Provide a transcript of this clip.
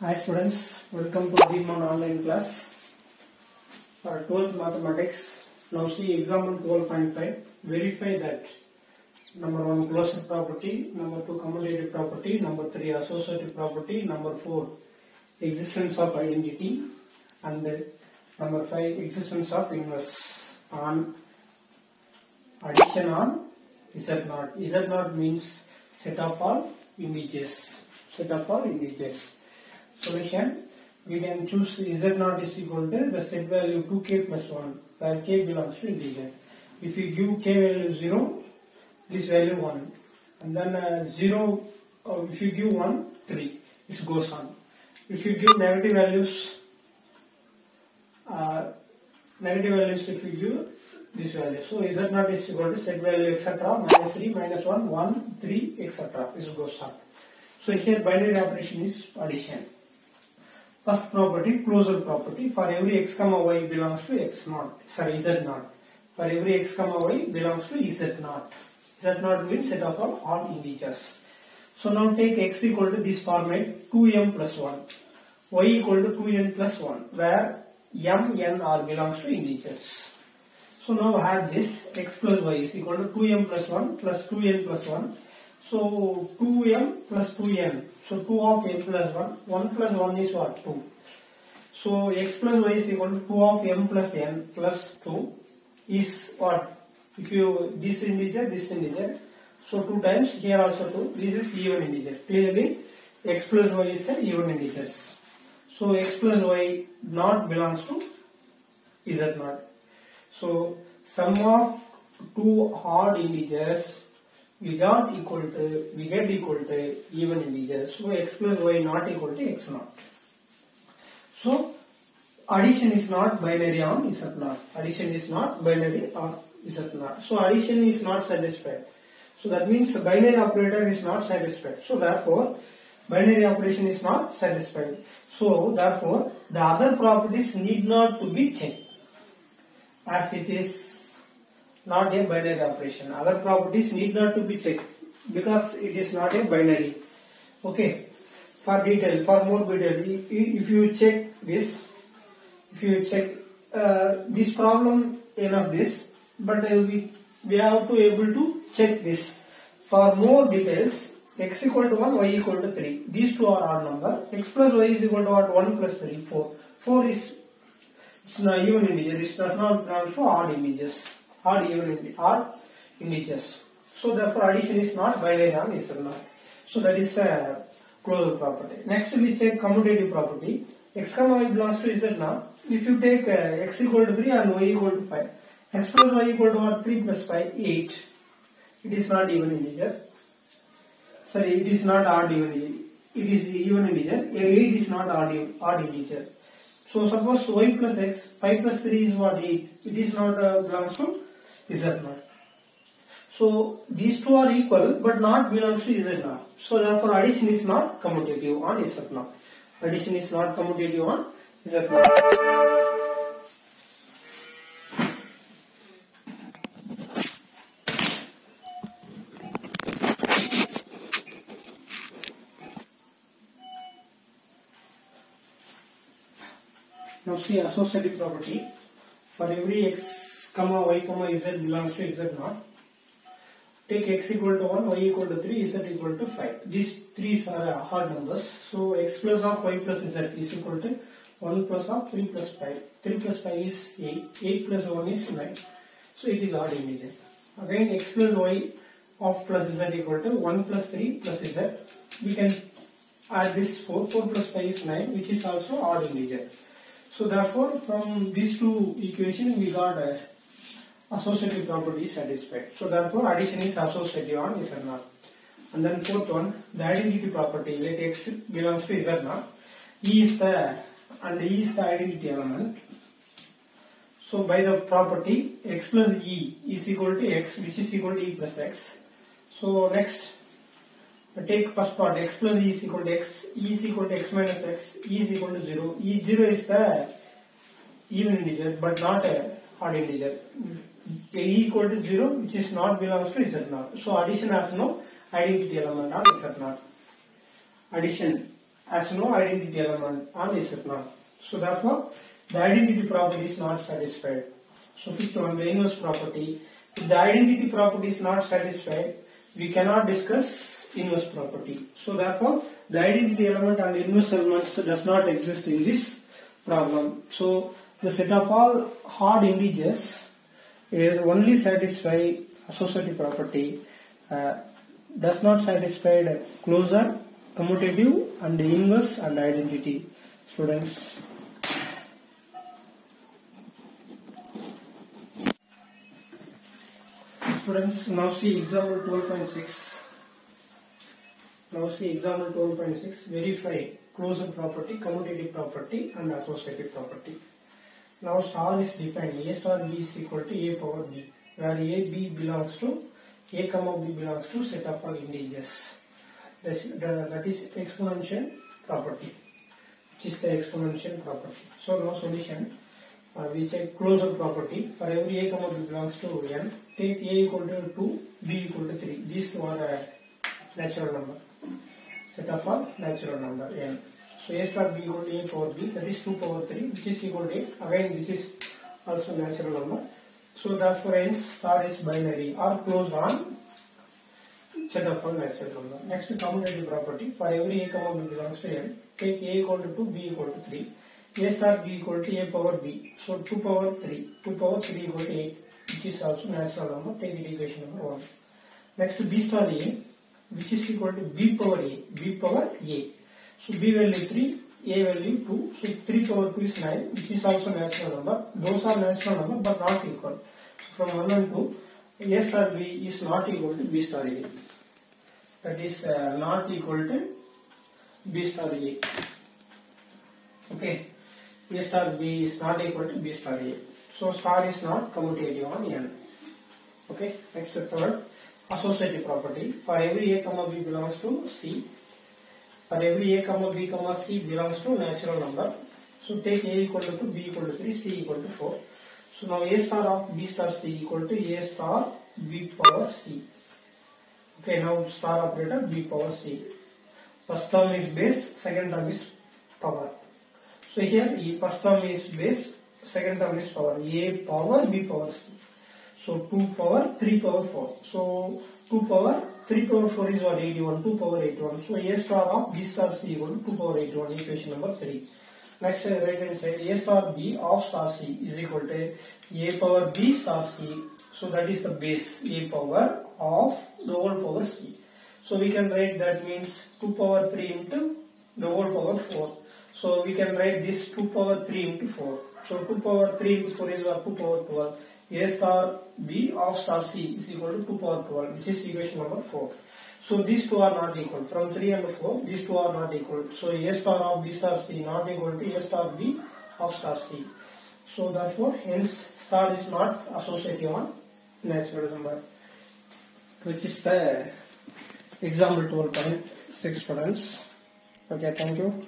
Hi students, welcome to Demon online class for 12th mathematics. Now see example 12.5. Verify that number 1 closure property, number 2 commutative property, number 3 associative property, number 4 existence of identity, and number 5 existence of inverse on addition on Z0. Z0 means set of all integers. Set of all integers. Solution, we can choose Z0 is equal to the set value 2k plus 1, where k belongs to integer. If you give k value 0, this value 1, and then 0, if you give 1, 3, this goes on. If you give negative values if you give this value, so Z0 is equal to set value etc. minus 3, minus 1, 1, 3, etc. This goes on. So here binary operation is addition. First property, closure property. For every x comma y belongs to Z0. For every x comma y belongs to Z0. Z0 means set of all integers. So now take x equal to this format 2m plus 1, y equal to 2n plus 1, where m, n, r belongs to integers. So now add this x plus y is equal to 2m plus 1 plus 2n plus 1. So 2m plus 2n. So 2 of n plus 1. 1 plus 1 is what? 2. So x plus y is equal to 2 of m plus n plus 2 is what? If you this integer. So 2 times here also 2. This is even integer. Clearly x plus y is an even integers. So x plus y not belongs to Z0. So sum of two odd integers we get equal to even integers. So x plus y not equal to x0. So addition is not binary on Z0. Addition is not binary on Z0. So addition is not satisfied. So that means the binary operator is not satisfied. So therefore binary operation is not satisfied. So therefore the other properties need not to be checked, as it is not a binary operation. Other properties need not to be checked because it is not a binary. Okay. For more detail, if you check this, this problem enough this, but we have to able to check this. For more details, x equal to 1, y equal to 3. These two are odd number. X plus y is equal to what? 1 plus 3, 4. 4 is it's not even integer. It's not also odd integers. Odd integers. So therefore addition is not binary on Z0. So that is the closure property. Next we check commutative property. X comma y belongs to Z0. If you take x equal to 3 and y equal to 5, x plus y equal to what? 3 plus 5, 8. It is not even integer. Sorry, it is not odd even integer. It is even integer. 8 is not odd integer. So suppose y plus x, 5 plus 3 is what? 8. It is not belongs to Z0. So these two are equal but not belongs to Z0. So therefore addition is not commutative on Z0. Addition is not commutative on Z0. Now see associative property. For every x comma y comma z belongs to Z0, take x equal to 1, y equal to 3, z equal to 5. These three are odd numbers. So x plus of y plus z is equal to 1 plus of 3 plus 5. 3 plus 5 is 8. 8 plus 1 is 9. So it is odd integer. Again x plus y of plus z equal to 1 plus 3 plus z. We can add this 4. 4 plus 5 is 9, which is also odd integer. So therefore from these two equations we got associative property is satisfied. So therefore addition is associative on Z0. And then fourth one, the identity property, like x belongs to Z0, E is there and E is the identity element. So by the property x plus E is equal to x, which is equal to E plus x. So next take first part, x plus E is equal to x, E is equal to x minus x, E is equal to 0. E0 is the even integer but not a odd integer. E equal to 0, which is not belongs to Z0. So addition has no identity element on Z0. Addition has no identity element on S epsilon. So therefore, the identity property is not satisfied. So fifth one, the inverse property. If the identity property is not satisfied, we cannot discuss inverse property. So therefore, the identity element and the inverse elements does not exist in this problem. So the set of all hard integers is only satisfy associative property, does not satisfy the closure, commutative and the inverse and identity. Students, now see example 12.6. Now see example 12.6. Verify closure property, commutative property and associative property. Now star is defined. A star B is equal to A power B, where A, B belongs to A, B belongs to set of all integers. That is exponential property, which is the exponential property. So now solution. We check closure property. For every A, B belongs to n, take A equal to 2, B equal to 3. These two are a natural number. Set of all natural number n. So A star B equal to A power B, that is 2 power 3, which is equal to 8. Again, this is also natural number. So therefore, hence star is binary or closed on set of all natural number. Next, commutative property. For every A, B belongs to n, take A equal to 2, B equal to 3. A star B equal to A power B. So 2 power 3. 2 power 3 equal to 8, which is also natural number. Take it equation number 1. Next, B star A, which is equal to B power A. B power A. So B value 3, A value 2. So 3 power 2 is 9, which is also natural number. Those are natural number but not equal. So from 1 and 2, A star B is not equal to B star A. That is not equal to B star A. Okay. A star B is not equal to B star A. So star is not commutative on n. Okay. Next, third, associative property. For every A, B belongs to C. For every A, B, C belongs to natural number. So take A equal to 2, B equal to 3, C equal to 4. So now A star of B star C equal to A star B power C. Okay, now star operator B power C. First term is base, second term is power. So here first term is base, second term is power. A power B power C. So 2 power 3 power 4. So 2 power 3 power 4 is what? 81. 2 power 81. So A star of B star C equal to 2 power 81. Equation number 3. Next, right hand side, A star B of star C is equal to A power B star C. So that is the base, A power of the whole power C. So we can write that means 2 power 3 into the whole power 4. So we can write this 2 power 3 into 4. So 2 power 3 into 4 is what? 2 power 12. A star B of star C is equal to 2 power 12, which is equation number 4. So these two are not equal. From 3 and 4, these two are not equal. So A star of B star C not equal to A star B of star C. So therefore, hence star is not associative on natural number, which is the example 12.6 students. Okay, thank you.